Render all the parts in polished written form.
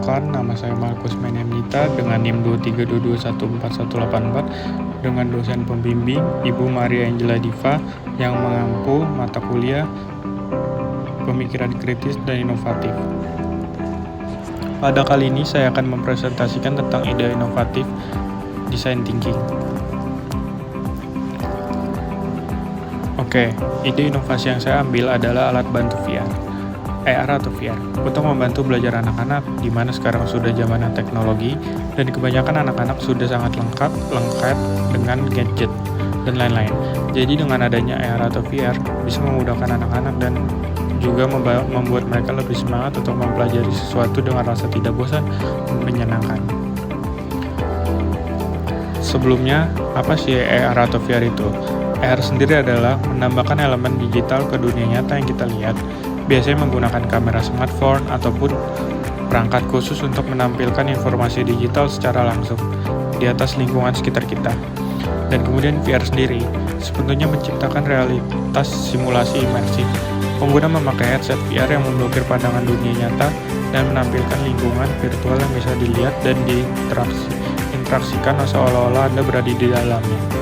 Perkenalkan, nama saya Markus Menemnita dengan NIM 2322141184 dengan dosen pembimbing Ibu Maria Angela Diva yang mengampu mata kuliah Pemikiran Kritis dan Inovatif. Pada kali ini saya akan mempresentasikan tentang ide inovatif design thinking. Oke, ide inovasi yang saya ambil adalah alat bantu VR. AR atau VR, untuk membantu belajar anak-anak di mana sekarang sudah zamannya teknologi dan kebanyakan anak-anak sudah sangat lengkap dengan gadget dan lain-lain. Jadi dengan adanya AR atau VR bisa memudahkan anak-anak dan juga membuat mereka lebih semangat untuk mempelajari sesuatu dengan rasa tidak bosan dan menyenangkan. Sebelumnya, apa sih AR atau VR itu? AR sendiri adalah menambahkan elemen digital ke dunia nyata yang kita lihat, biasanya menggunakan kamera smartphone ataupun perangkat khusus untuk menampilkan informasi digital secara langsung di atas lingkungan sekitar kita. Dan kemudian VR sendiri sebetulnya menciptakan realitas simulasi imersif. Pengguna memakai headset VR yang memblokir pandangan dunia nyata dan menampilkan lingkungan virtual yang bisa dilihat dan diinteraksikan seolah-olah Anda berada di dalamnya.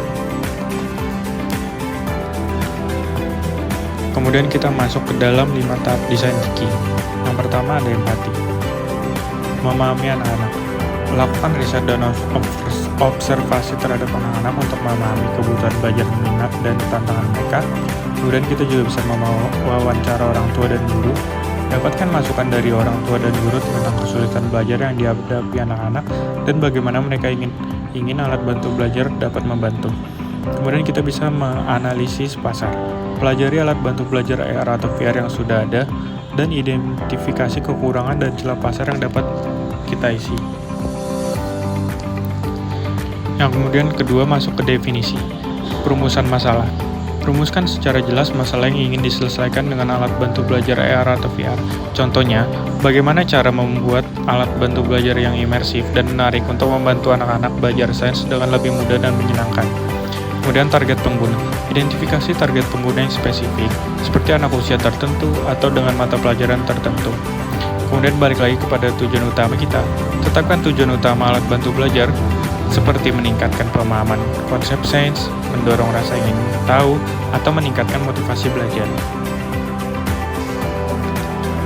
Kemudian kita masuk ke dalam 5 tahap desain thinking. Yang pertama ada empati. Memahami anak-anak. Lakukan riset dan observasi terhadap anak-anak untuk memahami kebutuhan belajar, minat, dan tantangan mereka. Kemudian kita juga bisa mewawancara orang tua dan guru. Dapatkan masukan dari orang tua dan guru tentang kesulitan belajar yang dihadapi anak-anak dan bagaimana mereka ingin alat bantu belajar dapat membantu. Kemudian kita bisa menganalisis pasar. Pelajari alat bantu belajar AR atau VR yang sudah ada dan identifikasi kekurangan dan celah pasar yang dapat kita isi. Yang kemudian kedua masuk ke definisi. Perumusan masalah. Rumuskan secara jelas masalah yang ingin diselesaikan dengan alat bantu belajar AR atau VR. Contohnya, bagaimana cara membuat alat bantu belajar yang imersif dan menarik untuk membantu anak-anak belajar sains dengan lebih mudah dan menyenangkan. Kemudian target pengguna. Identifikasi target pengguna yang spesifik, seperti anak usia tertentu atau dengan mata pelajaran tertentu. Kemudian balik lagi kepada tujuan utama kita. Tetapkan tujuan utama alat bantu belajar, seperti meningkatkan pemahaman konsep sains, mendorong rasa ingin tahu, atau meningkatkan motivasi belajar.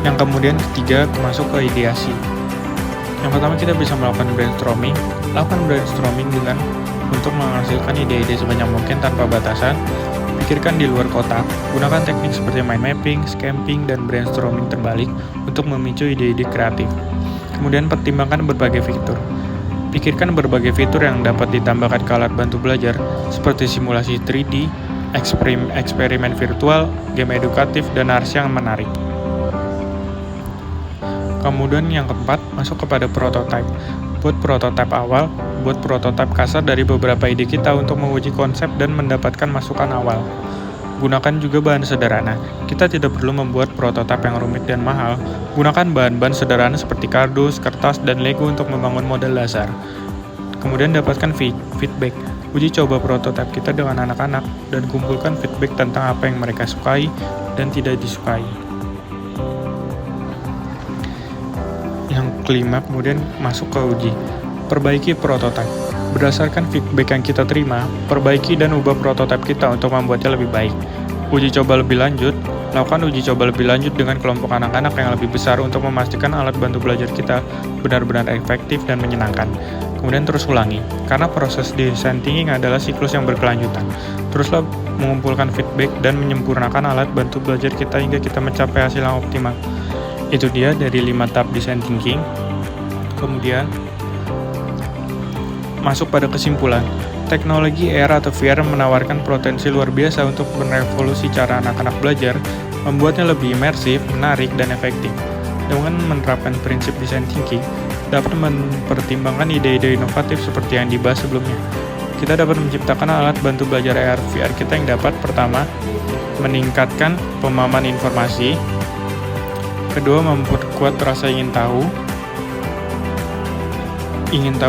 Yang kemudian ketiga, masuk ke ideasi. Yang pertama kita bisa melakukan brainstorming. Lakukan brainstorming untuk menghasilkan ide-ide sebanyak mungkin tanpa batasan. Pikirkan di luar kotak. Gunakan teknik seperti mind mapping, scamping, dan brainstorming terbalik untuk memicu ide-ide kreatif. Kemudian pertimbangkan berbagai fitur. Pikirkan berbagai fitur yang dapat ditambahkan ke alat bantu belajar, seperti simulasi 3D, eksperimen virtual, game edukatif, dan narasi yang menarik. Kemudian yang keempat, masuk kepada prototype. Buat prototipe awal, buat prototipe kasar dari beberapa ide kita untuk menguji konsep dan mendapatkan masukan awal. Gunakan juga bahan sederhana. Kita tidak perlu membuat prototipe yang rumit dan mahal. Gunakan bahan-bahan sederhana seperti kardus, kertas, dan Lego untuk membangun model dasar. Kemudian dapatkan feedback. Uji coba prototipe kita dengan anak-anak dan kumpulkan feedback tentang apa yang mereka sukai dan tidak disukai. Yang kelima, kemudian masuk ke uji. Perbaiki prototipe. Berdasarkan feedback yang kita terima, perbaiki dan ubah prototipe kita untuk membuatnya lebih baik. Uji coba lebih lanjut. Lakukan uji coba lebih lanjut dengan kelompok anak-anak yang lebih besar untuk memastikan alat bantu belajar kita benar-benar efektif dan menyenangkan. Kemudian terus ulangi, karena proses design thinking adalah siklus yang berkelanjutan. Teruslah mengumpulkan feedback dan menyempurnakan alat bantu belajar kita hingga kita mencapai hasil yang optimal. Itu dia dari 5 tahap design thinking. Kemudian masuk pada kesimpulan. Teknologi AR atau VR menawarkan potensi luar biasa untuk merevolusi cara anak-anak belajar, membuatnya lebih imersif, menarik, dan efektif. Dengan menerapkan prinsip design thinking, dapat mempertimbangkan ide-ide inovatif seperti yang dibahas sebelumnya. Kita dapat menciptakan alat bantu belajar AR VR kita yang dapat pertama, meningkatkan pemahaman informasi, kedua, memperkuat rasa ingin tahu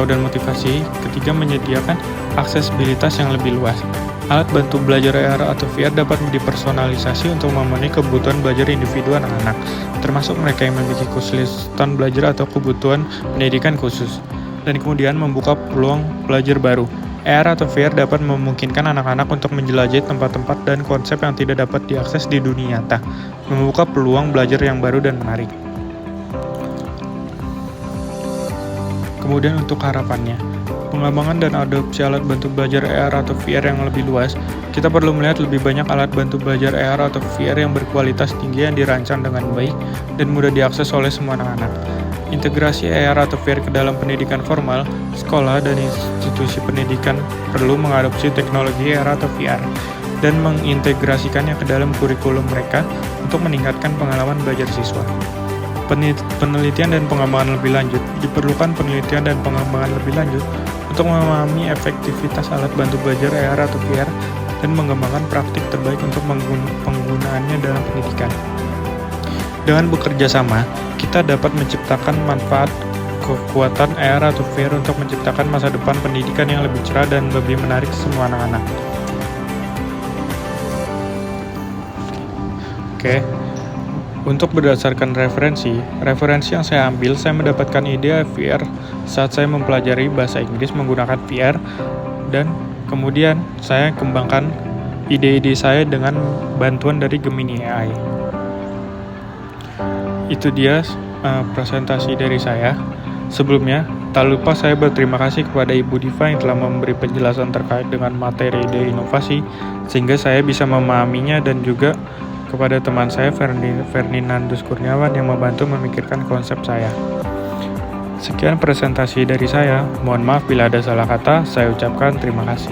dan motivasi, ketiga, menyediakan aksesibilitas yang lebih luas. Alat bantu belajar AR atau VR dapat dipersonalisasi untuk memenuhi kebutuhan belajar individu anak-anak, termasuk mereka yang memiliki kesulitan belajar atau kebutuhan pendidikan khusus, dan kemudian membuka peluang belajar baru. AR atau VR dapat memungkinkan anak-anak untuk menjelajahi tempat-tempat dan konsep yang tidak dapat diakses di dunia nyata, membuka peluang belajar yang baru dan menarik. Kemudian untuk harapannya, pengembangan dan adopsi alat bantu belajar AR atau VR yang lebih luas, kita perlu melihat lebih banyak alat bantu belajar AR atau VR yang berkualitas tinggi yang dirancang dengan baik dan mudah diakses oleh semua anak-anak. Integrasi AR atau VR ke dalam pendidikan formal, sekolah, dan institusi pendidikan perlu mengadopsi teknologi AR atau VR dan mengintegrasikannya ke dalam kurikulum mereka untuk meningkatkan pengalaman belajar siswa. Penelitian dan pengembangan lebih lanjut. Diperlukan penelitian dan pengembangan lebih lanjut untuk memahami efektivitas alat bantu belajar AR atau VR dan mengembangkan praktik terbaik untuk penggunaannya dalam pendidikan. Dengan bekerja sama, kita dapat menciptakan manfaat kekuatan AR atau VR untuk menciptakan masa depan pendidikan yang lebih cerah dan lebih menarik semua anak-anak. Oke. Untuk berdasarkan referensi yang saya ambil, saya mendapatkan ide VR saat saya mempelajari bahasa Inggris menggunakan VR, dan kemudian saya kembangkan ide-ide saya dengan bantuan dari Gemini AI. Itu dia presentasi dari saya. Sebelumnya, tak lupa saya berterima kasih kepada Ibu Diva yang telah memberi penjelasan terkait dengan materi ide inovasi, sehingga saya bisa memahaminya, dan juga kepada teman saya Ferdinandus Kurniawan yang membantu memikirkan konsep saya. Sekian presentasi dari saya, mohon maaf bila ada salah kata, saya ucapkan terima kasih.